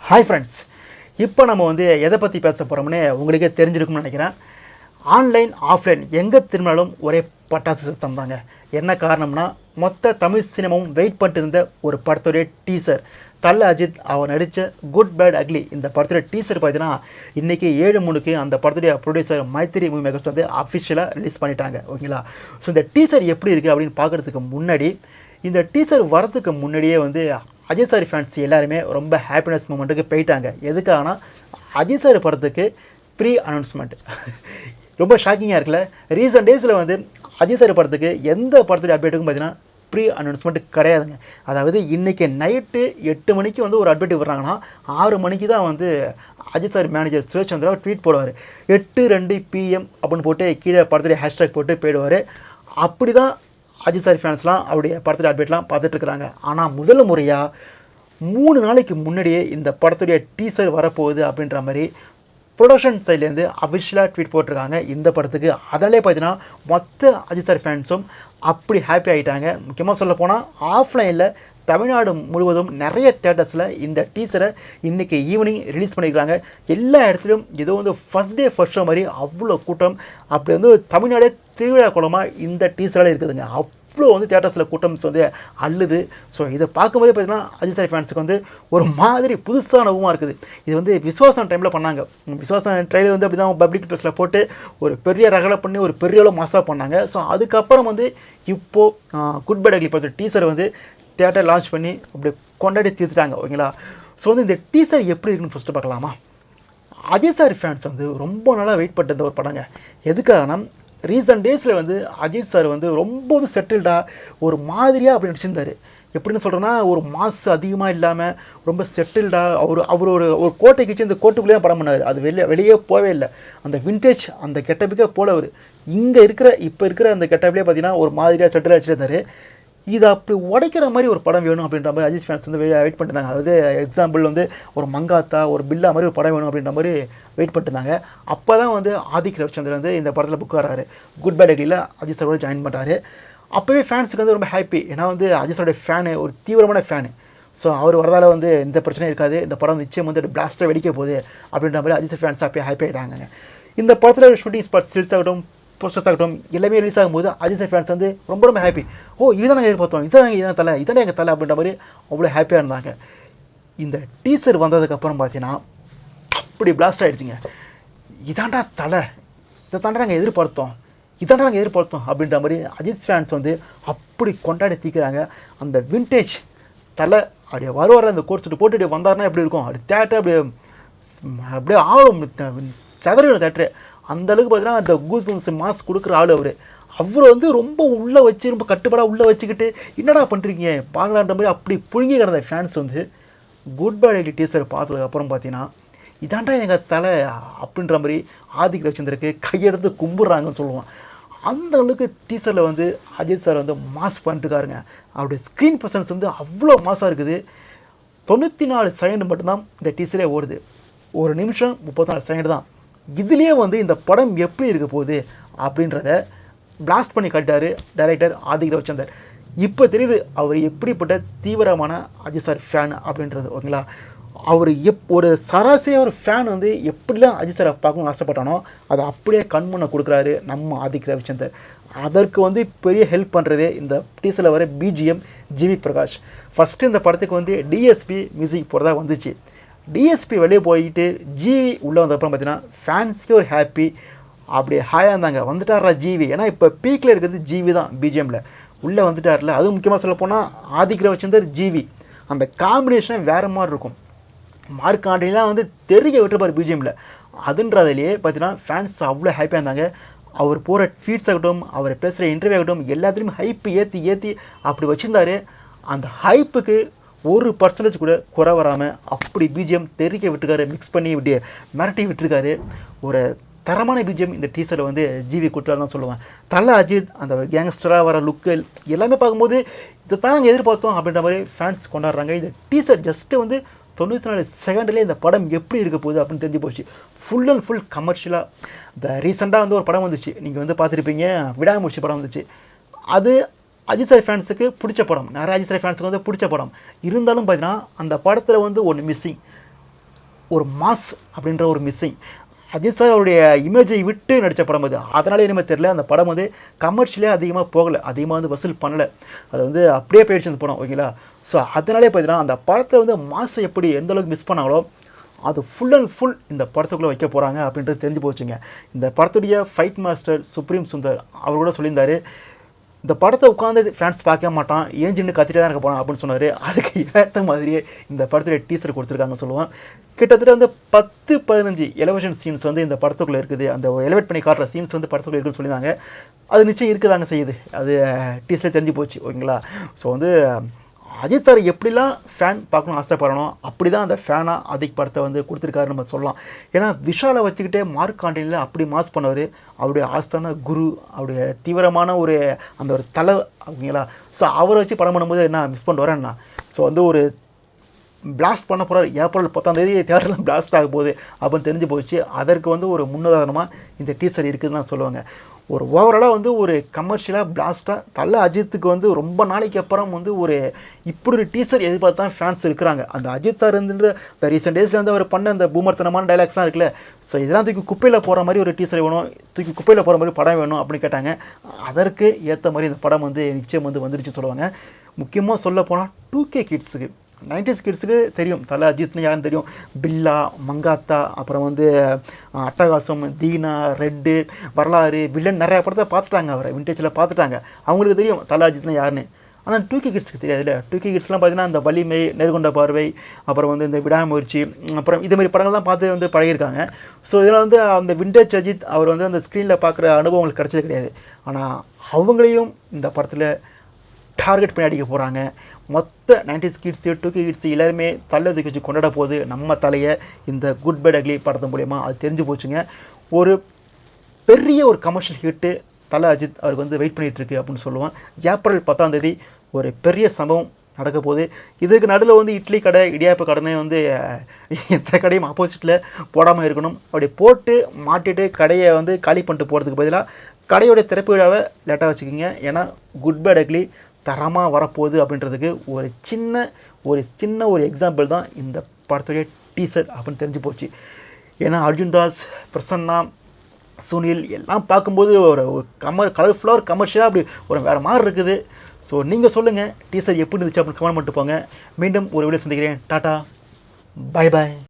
Hi friends, இப்போ நம்ம எதை பற்றி பேச போகிறோம்னு உங்களுக்கே தெரிஞ்சிருக்கும்னு நினைக்கிறேன். ஆன்லைன் ஆஃப்லைன் எங்கே திரும்பினாலும் ஒரே பட்டாசு சத்தம் தாங்க. என்ன காரணம்னா, மொத்த தமிழ் சினிமாவும் வெயிட் பண்ணிட்டு இருந்த ஒரு படத்துடைய டீசர் தல அஜித் அவர் நடித்த குட் பேட் அக்லி. இந்த படத்துடைய டீசர் பார்த்தீங்கன்னா இன்றைக்கி 7:03 அந்த படத்துடைய ப்ரொடியூசர் மைத்திரி மூவி மேக்கர்ஸ் அஃபிஷியலாக ரிலீஸ் பண்ணிட்டாங்க. ஓகேங்களா? ஸோ இந்த டீசர் எப்படி இருக்குது அப்படின்னு பார்க்குறதுக்கு முன்னாடி, இந்த டீசர் வரதுக்கு முன்னாடியே அஜய் சார் ஃபேன்ஸ் எல்லாருமே ரொம்ப ஹாப்பினஸ் மூமெண்ட்டுக்கு போயிட்டாங்க. எதுக்காகனா, அஜய் சார் படத்துக்கு ப்ரீ அனௌன்ஸ்மெண்ட் ரொம்ப ஷாக்கிங்காக இருக்குல்ல. ரீசன்ட் டேஸில் அஜய் சார் படத்துக்கு எந்த படத்துடைய அப்டேட்டுக்கும் பார்த்தீங்கன்னா ப்ரீ அனௌன்ஸ்மெண்ட் கிடையாதுங்க. அதாவது இன்றைக்கி நைட்டு 8 மணிக்கு ஒரு அப்டேட் வர்றாங்கன்னா 6 மணிக்கு தான் Ajay sir manager Suresh Chandra tweet போடுவார். 8:02 PM அப்படின்னு போட்டு கீழே படத்துடைய ஹேஷ்டேக் போட்டு போயிடுவார். அப்படி தான் அஜய் சார் ஃபேன்ஸ்லாம் அவருடைய படத்துடைய அப்டேட்லாம் பார்த்துட்ருக்குறாங்க. ஆனால் முதல் முறையாக 3 நாளைக்கு முன்னாடியே இந்த படத்துடைய டீசர் வரப்போகுது அப்படின்ற மாதிரி ப்ரொடக்ஷன் சைட்லேருந்து அஃபிஷியலாக ட்வீட் போட்டிருக்காங்க இந்த படத்துக்கு. அதிலே பார்த்தீங்கன்னா மொத்த அஜய் சார் ஃபேன்ஸும் அப்படி ஹாப்பி ஆகிட்டாங்க. முக்கியமாக சொல்ல போனால் ஆஃப்லைனில் தமிழ்நாடு முழுவதும் நிறைய தேட்டர்ஸில் இந்த டீசரை இன்றைக்கி ஈவினிங் ரிலீஸ் பண்ணியிருக்காங்க. எல்லா இடத்துலையும் ஏதோ ஃபஸ்ட் டே ஃபர்ஸ்ட் ஷோ மாதிரி அவ்வளோ கூட்டம். அப்படி தமிழ்நாடே திருவிழா குளமாக இந்த டீசரால் இருக்குதுங்க. அவ்வளோ தேட்டர்ஸில் கூட்டம் அள்ளுது. ஸோ இதை பார்க்கும்போதே பார்த்தீங்கன்னா அஜய் சார் ஃபேன்ஸுக்கு ஒரு மாதிரி புதுசாக அனுபவமாக இருக்குது. இது விஸ்வாசம் டைமில் பண்ணாங்க. விஸ்வாசம் ட்ரெயிலர் அப்படி தான் பப்ளிக் ப்ளேஸில் போட்டு ஒரு பெரிய ரகலை பண்ணி ஒரு பெரிய அளவு மாசாக பண்ணாங்க. ஸோ அதுக்கப்புறம் இப்போது குட் பேட் அக்லி பார்த்து டீசர் தியேட்டர் லான்ச் பண்ணி அப்படி கொண்டாடி தீர்த்துட்டாங்க. ஓகேங்களா? ஸோ இந்த டீசர் எப்படி இருக்குன்னு ஃபஸ்ட்டு பார்க்கலாமா? அஜய் சார் ஃபேன்ஸ் ரொம்ப நாளாக வெயிட் பண்ணிட்டு ஒரு படங்க. எதுக்காகனா, ரீசன்ட் டேஸில் அஜித் சார் ரொம்பவும் செட்டில்டாக ஒரு மாதிரியாக அப்படி நடிச்சிருந்தார். எப்படின்னு சொல்கிறேன்னா, ஒரு மாஸ் அதிகமாக இல்லாமல் ரொம்ப செட்டில்டாக அவர் ஒரு கோட்டைக்கு வச்சு இந்த கோட்டுக்குள்ளேயே படம் பண்ணார். அது வெளியே போவே இல்லை. அந்த விண்டேஜ் அந்த கெட்டப்புக்கே போல அவர் இப்போ இருக்கிற அந்த கெட்டப்லேயே பார்த்தீங்கன்னா ஒரு மாதிரியாக செட்டில் வச்சுருந்தார். இதை அப்படி உடைக்கிற மாதிரி ஒரு படம் வேணும் அப்படின்ற மாதிரி அஜித் ஃபேன்ஸ் வெயிட் பண்ணிருந்தாங்க. அதாவது எக்ஸாம்பிள் ஒரு மங்காத்தா ஒரு பில்லா மாதிரி ஒரு படம் வேணும் அப்படின்ற மாதிரி வெயிட் பண்ணிருந்தாங்க. அப்போ தான் ஆதிக் ரவிச்சந்திரன் இந்த படத்தில் புக் ஆகிறாரு. குட் பேட் அக்லியில் அஜித் சாரோட ஜாயின் பண்ணுறாரு. அப்போவே ஃபேன்ஸுக்கு ரொம்ப ஹாப்பி. ஏன்னா அஜித் சாரோட ஃபேனு, ஒரு தீவிரமான ஃபேனு. ஸோ அவர் வரதால் எந்த பிரச்சனையும் இருக்காது. இந்த படம் நிச்சயம் பிளாஸ்ட்டாக வெடிக்க போகுது அப்படின்ற மாதிரி அஜித் ஃபேன்ஸ் ஹாப்பி ஆகிட்டாங்க. இந்த படத்தில் ஷூட்டிங் ஸ்பாட் ஸ்டில்ஸ் ஆகட்டும், போஸ்டர்ஸ் ஆகட்டும், எல்லாமே ரிலீஸ் ஆகும்போது அஜித் சார் ஃபேன்ஸ் ரொம்ப ஹாப்பி. இதுதான் நாங்கள் எதிர்பார்த்தோம், இதான் தலை, இதானே எங்கள் தலை அப்படின்ற மாதிரி அவ்வளோ ஹாப்பியாக இருந்தாங்க. இந்த டீசர் வந்ததுக்கப்புறம் பார்த்தீங்கன்னா அப்படி பிளாஸ்ட் ஆகிடுச்சிங்க. இதாண்டா தலை, இதை தாண்டா நாங்கள் எதிர்பார்த்தோம் அப்படின்ற மாதிரி அஜித் ஃபேன்ஸ் அப்படி கொண்டாடி தீக்கிறாங்க. அந்த விண்டேஜ் தலை அப்படியே வருவார், அந்த கோட் சுட்டு போட்டு வந்தார்னா எப்படி இருக்கும், அப்படி தேட்டர் அப்படியே ஆளும் சதறிடும் தேட்டரு. அந்தளவுக்கு பார்த்தீங்கன்னா அந்த கூஸ் பம்ஸ் மாஸ்க் கொடுக்குற ஆள் அவர் ரொம்ப உள்ளே வச்சு ரொம்ப கட்டுப்பாடாக உள்ளே வச்சுக்கிட்டு என்னடா பண்ணுறீங்க பார்க்கலான்ற மாதிரி அப்படி புழுங்கி கிடந்த fans Good Bad Ugly teaser பார்த்ததுக்கப்புறம் பார்த்தீங்கன்னா இதாண்டா எங்கள் தலை அப்படின்ற மாதிரி ஆதிக் ரவிச்சந்திரனுக்கு கையெடுத்து கும்பிட்றாங்கன்னு சொல்லுவான். அந்த அளவுக்கு டீசரில் அஜித் சார் மாஸ் பண்ணிட்டுருக்காருங்க. அவருடைய ஸ்க்ரீன் ப்ரெசன்ஸ் அவ்வளோ மாஸாக இருக்குது. 94 செகண்ட் மட்டும்தான் இந்த டீசரே ஓடுது. 1 நிமிஷம் 34 செகண்ட் தான். இதுலேயே இந்த படம் எப்படி இருக்க போகுது அப்படின்றத பிளாஸ்ட் பண்ணி காட்டார் டைரக்டர் ஆதிக் ரவிச்சந்தர். இப்போ தெரியுது அவர் எப்படிப்பட்ட தீவிரமான அஜித் சார் ஃபேன் அப்படின்றது. ஓகேங்களா? அவர் ஒரு சராசரியாக ஒரு ஃபேன் எப்படிலாம் அஜித் சாரை பார்க்கணும்னு ஆசைப்பட்டானோ அதை அப்படியே கண்முன்ன கொடுக்குறாரு நம்ம ஆதிக் ரவிச்சந்தர். அதற்கு பெரிய ஹெல்ப் பண்ணுறதே இந்த டீசரில் வர பிஜிஎம் ஜிவி பிரகாஷ். ஃபஸ்ட்டு இந்த படத்துக்கு டிஎஸ்பி மியூசிக் போகிறதா வந்துச்சு. டிஎஸ்பி வெளியே போயிட்டு ஜிவி உள்ளே வந்தப்பறம் பார்த்தீங்கன்னா ஃபேன்ஸுக்கே ஒரு ஹாப்பி. அப்படியே ஹாயாக இருந்தாங்க, வந்துட்டாரா ஜிவி. ஏன்னா இப்போ பீக்கில் இருக்கிறது ஜிவி தான் பிஜிஎம்மில் உள்ளே வந்துட்டார்ல. அதுவும் முக்கியமாக சொல்ல போனால் ஆதிக் ரவிச்சந்தர் ஜிவி அந்த காம்பினேஷனே வேறு மாதிரி இருக்கும். மார்க் ஆண்டனிலாம் தெரிய விட்டுருப்பார் பிஜிஎம்மில். அதுன்றதுலேயே பார்த்தீங்கன்னா ஃபேன்ஸ் அவ்வளோ ஹாப்பியாக இருந்தாங்க. அவர் போகிற ட்வீட்ஸ் ஆகட்டும், அவர் பேசுகிற இன்டர்வியூ ஆகட்டும், எல்லாத்துலேயும் ஹைப்பு ஏற்றி அப்படி வச்சுருந்தாரு. அந்த ஹைப்புக்கு 1% கூட குறை வராமல் அப்படி பிஜிஎம் தெரிக்க விட்டுருக்காரு, மிக்ஸ் பண்ணி மிரட்டி விட்டுருக்காரு. ஒரு தரமான பிஜிஎம் இந்த டீசரில் ஜிவி கொடுத்தாரு தான் சொல்லுவேன். தல அஜித் அந்த கேங்ஸ்டராக வர லுக்கு எல்லாமே பார்க்கும்போது இதை தான் நாங்கள் எதிர்பார்த்தோம் அப்படின்ற மாதிரி ஃபேன்ஸ் கொண்டாடுறாங்க. இந்த டீசர் ஜஸ்ட்டு 94 செகண்ட்லேயே இந்த படம் எப்படி இருக்க போகுது அப்படின்னு தெரிஞ்சு போச்சு. ஃபுல் அண்ட் ஃபுல் கமர்ஷியலாக. இந்த ரீசெண்டாக ஒரு படம் வந்துச்சு, நீங்கள் பார்த்துருப்பீங்க, விடாமுயற்சி படம் வந்துச்சு. அது அஜித் சார் ஃபேன்ஸுக்கு பிடிச்ச படம், நிறைய அஜித் சார் ஃபேன்ஸுக்கு பிடிச்ச படம். இருந்தாலும் பார்த்தீங்கன்னா அந்த படத்தில் ஒன்று மிஸ்ஸிங். ஒரு மாஸ் அப்படின்ற ஒரு மிஸ்ஸிங். அஜித் சார் அவருடைய இமேஜை விட்டு நடித்த படம் அது. அதனால இனிமே தெரியல, அந்த படம் வந்து கமர்ஷியலே அதிகமாக போகலை, அதிகமாக வந்து வசூல் பண்ணலை. அது வந்து அப்படியே போயிடுச்சு அந்த படம், ஓகேங்களா. ஸோ அதனாலே பார்த்தீங்கன்னா அந்த படத்தை வந்து மாசை எப்படி எந்த அளவுக்கு மிஸ் பண்ணாங்களோ அது ஃபுல் அண்ட் ஃபுல் இந்த படத்துக்குள்ளே வைக்க போகிறாங்க அப்படின்றது தெரிஞ்சு போச்சுங்க. இந்த படத்துடைய ஃபைட் மாஸ்டர் சுப்ரீம் சுந்தர் அவர் கூட சொல்லியிருந்தார், இந்த படத்தை உட்காந்து ஃபேன்ஸ் பார்க்க மாட்டான், ஏஞ்சின்னு கத்திட்டே தான் இருக்க போகிறான் அப்படின்னு சொன்னார். அதுக்கு ஏற்ற மாதிரியே இந்த படத்துடைய டீசர் கொடுத்துருக்காங்கன்னு சொல்லுவான். கிட்டத்தட்ட வந்து 10-15 எலிவேஷன் சீன்ஸ் வந்து இந்த படத்துக்குள்ளே இருக்குது. அந்த ஒரு எலிவேட் பண்ணி காட்டுற சீன்ஸ் வந்து படத்துக்குள்ளே இருக்குன்னு சொல்லியிருந்தாங்க. அது நிச்சயம் இருக்குதாங்க செய்யுது, அது டீசர் தெரிஞ்சு போச்சு, ஓகேங்களா. ஸோ வந்து அஜித் சார் எப்படிலாம் ஃபேன் பார்க்கணும்னு ஆசைப்படணும் அப்படி தான் அந்த ஃபேனாக அதிக் படத்தை வந்து கொடுத்துருக்காரு நம்ம சொல்லலாம். ஏன்னா விஷாலை வச்சுக்கிட்டே மார்க் காண்டினில் அப்படி மாஸ் பண்ணவர், அவருடைய ஆஸ்தான குரு, அவருடைய தீவிரமான ஒரு அந்த ஒரு தலை, ஓகேங்களா. ஸோ அவரை வச்சு படம் பண்ணும்போது என்ன மிஸ் பண்ணிட்டு வரேன்னா, ஸோ வந்து ஒரு பிளாஸ்ட் பண்ண போகிறார், ஏப்ரல் 10ஆம் தேதி தேட்டரில் பிளாஸ்ட் ஆக போகுது அப்படின்னு தெரிஞ்சு போச்சு. அதற்கு வந்து ஒரு முன்னுதாரணமாக இந்த டீசர் இருக்குதுன்னு நான் சொல்லுவாங்க. ஒரு ஓவராலாக வந்து ஒரு கமர்ஷியலாக பிளாஸ்ட்டாக தலை அஜித்துக்கு வந்து ரொம்ப நாளைக்கு அப்புறம் வந்து ஒரு இப்படி ஒரு டீசர் எதிர்பார்த்து தான் ஃபேன்ஸ் இருக்கிறாங்க. அந்த அஜித் சார் இருந்துட்டு இந்த ரீசெண்ட் டேஸில் வந்து அவர் பண்ண அந்த பூமர்த்தனமான டைலாக்ஸ்லாம் இருக்குல்ல, ஸோ இதெல்லாம் தூக்கி குப்பையில் போகிற மாதிரி ஒரு டீசர் வேணும், தூக்கி குப்பையில் போகிற மாதிரி படம் வேணும் அப்படின்னு கேட்டாங்க. அதற்கு ஏற்ற மாதிரி இந்த படம் வந்து நிச்சயம் வந்து வந்துருச்சு சொல்லுவாங்க. முக்கியமாக சொல்ல போனால் 2K கிட்ஸுக்கு 90s கிட்ஸுக்கு தெரியும் தலை அஜித்னு யாருன்னு தெரியும். பில்லா, மங்காத்தா, அப்புறம் வந்து அட்டகாசம், தீனா, ரெட்டு, வரலாறு, வில்லன் நிறையா படத்தை பார்த்துட்டாங்க, அவரை விண்டேஜில் பார்த்துட்டாங்க. அவங்களுக்கு தெரியும் தலை அஜித்னு யாருன்னு. ஆனால் 2K கிட்ஸுக்கு தெரியாதுல்ல. 2K கிட்ஸ்லாம் பார்த்தீங்கன்னா அந்த வலிமை, நேர்கொண்ட பார்வை, அப்புறம் வந்து இந்த விடாமுயற்சி, அப்புறம் இதேமாதிரி படங்கள் தான் பார்த்து வந்து பழகிருக்காங்க. ஸோ இதில் வந்து அந்த விண்டேஜ் அஜித் அவர் வந்து அந்த ஸ்க்ரீனில் பார்க்குற அனுபவங்களுக்கு கிடைச்சது கிடையாது. ஆனால் அவங்களையும் இந்த படத்தில் டார்கெட் பண்ணி அடிக்க போகிறாங்க. மொத்த 90s கிட்ஸு 2K கிட்ஸு எல்லாருமே தலை தூக்கி வச்சு கொண்டாட போகுது நம்ம தலையை இந்த குட் பேட் அக்லி படத்து மூலிமா. அது தெரிஞ்சு போச்சுங்க. ஒரு பெரிய ஒரு கமர்ஷியல் ஹிட்டு தலை அஜித் அவருக்கு வந்து வெயிட் பண்ணிகிட்ருக்கு அப்படின்னு சொல்லுவான். ஏப்ரல் 10ஆம் தேதி ஒரு பெரிய சம்பவம் நடக்க போகுது. இதுக்கு நடுவில் வந்து இட்லி கடை, இடியாப்ப கடைனே வந்து எந்த கடையும் ஆப்போசிட்டில் போடாமல் இருக்கணும். அப்படி போட்டு மாட்டிட்டு கடையை வந்து காலி பண்ணிட்டு போகிறதுக்கு பதிலாக கடையோடைய திறப்பு விழாவை லேட்டாக வச்சுக்கிங்க. ஏன்னா குட் பேட் அக்லி தரமாக வரப்போகுது அப்படின்றதுக்கு ஒரு சின்ன ஒரு எக்ஸாம்பிள் தான் இந்த படத்துடைய டீசர் அப்படின்னு தெரிஞ்சு போச்சு. ஏன்னா அர்ஜுன் தாஸ், பிரசன்னா, சுனில் எல்லாம் பார்க்கும்போது ஒரு கலர்ஃபுல்லாக ஒரு கமர்ஷியலாக அப்படி ஒரு வேறு மாதிரி இருக்குது. ஸோ நீங்கள் சொல்லுங்கள் டீசர் எப்படி இருந்துச்சு அப்படின்னு கமெண்ட் பண்ணிட்டு போங்க. மீண்டும் ஒரு வீடியோ சந்திக்கிறேன். Tata, bye bye.